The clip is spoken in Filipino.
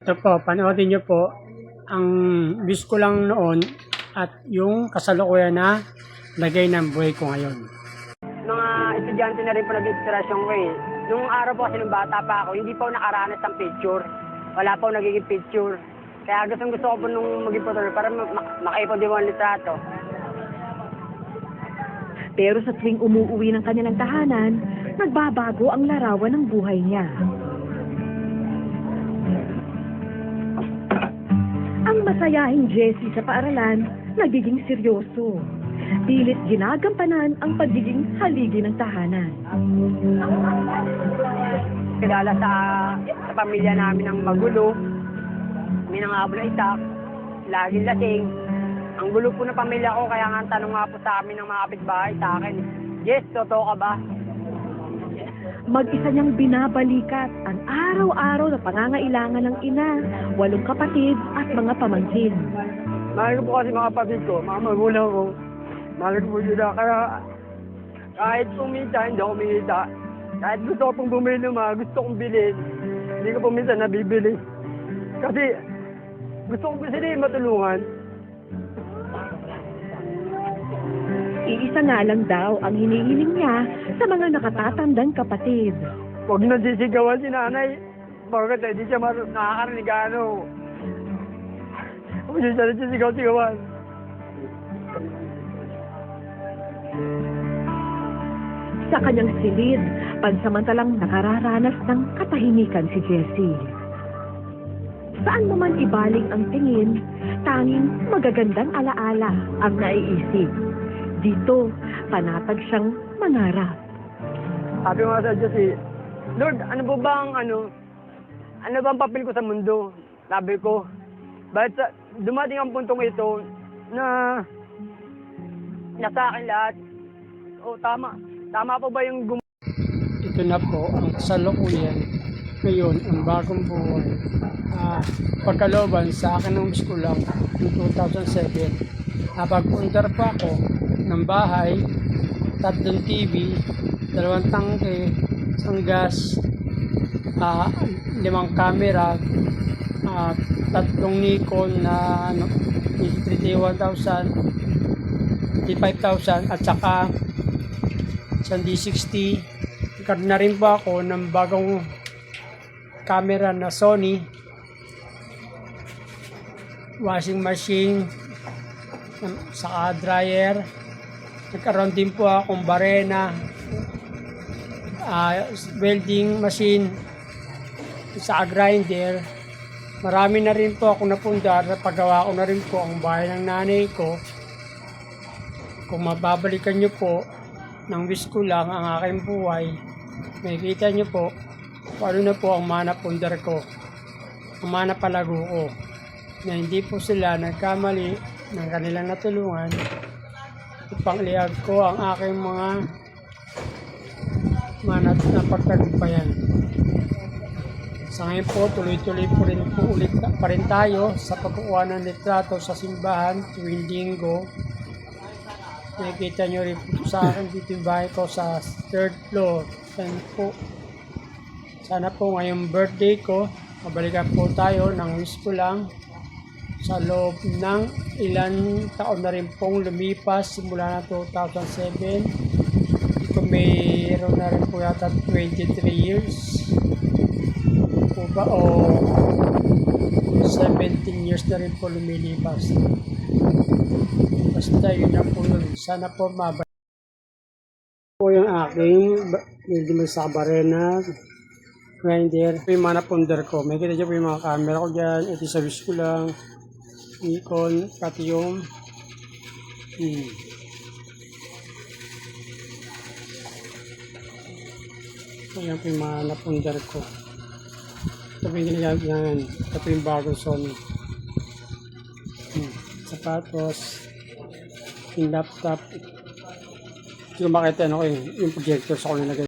Ito po, panoodin nyo po ang wish ko lang noon at yung kasalukuyan na lagay ng buhay ko ngayon. Mga estudyante na rin po nag-inspirasyon ko eh. Nung araw po kasi nung bata pa ako, hindi pa ako nakaranas ng picture. Wala pa ako nagiging picture. Kaya gusto ko po nung maging photographer para makaipon din mo ang litrato. Pero sa tuwing umuuwi ng kanilang tahanan, nagbabago ang larawan ng buhay niya. Ang masayahing Jessie sa paaralan, nagiging seryoso. Pilit ginagampanan ang pagiging haligi ng tahanan. Kilala sa pamilya namin ng magulo. May nangabol na itak. Laging lasing. Ang gulo po ng pamilya ko, kaya nga ang tanong nga po sa amin ng mga kapitbahay sa akin, Jess, totoo ka ba? Mag-isa niyang binabalikat ang araw-araw na pangangailangan ng ina, 8 kapatid at mga pamangkin. Mahal ko po kasi mga kapatid ko, mga magulang ko. Mahal ko po sila, kaya kahit kumita, hindi ako kumita. Kahit gusto ko pong bumili ng mga gusto kong bilhin, hindi ko po minsan nabibili. Kasi gusto ko po sila matulungan. Iisa nga lang daw ang hinihiling niya sa mga nakatatandang kapatid. Huwag na sisigawan si nanay. Bakit hindi siya nakakarinig ano. Huwag siya sisigaw-sigawan. Sa kanyang silid, pansamantalang nakararanas ng katahimikan si Jessie. Saan mo man ibaling ang tingin, tanging magagandang alaala ang naiisip. Dito, panatag siyang mangarap. Sabi ko nga sa Diyos eh, Lord, ano bang papel ko sa mundo? Sabi ko, bakit dumating ang puntong ito na nasa akin lahat? O tama po ba yung Ito na po ang kasalukuyan ngayon, ang bagong buhay. Pagkalooban sa akin ng wish ko lang noong 2007. Napag-undar pa ako ng bahay, 3 TV, 2 tangke, isang gas, 5 camera, 3 Nikon na D1000, D5000 at saka isang D60. Nagkaroon na rin po ako ng bagong camera na Sony, washing machine, saka dryer. Nagkaroon din po akong barena, welding machine, saka grinder. Marami na rin po akong napundar. Paggawa ko na rin po ang bahay ng nanay ko. Kung mababalikan nyo po ng wish ko lang ang aking buhay, makikita nyo po kung ano na po ang manapundar ko, ang manapalago ko, na hindi po sila nagkamali ng kanilang natulungan. Ipangliag ko ang aking mga napagtagumpayan. Sa ngayon po, tuloy-tuloy po rin po ulit pa rin tayo sa pagkukuha ng litrato sa simbahan tuwing linggo. Nakikita nyo rin po sa akin dito yung bahay ko sa 3rd floor. Yan po. Sana po ngayong birthday ko, mabalikan po tayo ng wish ko lang. Sa loob ng ilan taon na rin pong lumipas simula na 2007. Ito mayroon na rin po yata 23 years. Po ba o 17 years na rin po lumilipas. Basta yun na po yun. Sana po mabalik po yung aking hindi mo sa barena, grinder. Yung mga napundar ko. May kita dyan po yung mga camera ko dyan. Ito sa wish ko lang. Nikon, pati yung ayan po yung mga napundar ko. Ito po yung ginagamit yan. Ito po yung bagong Sony. Sapatos, yung laptop. Hindi ko makita yung projector sa ko nilagay.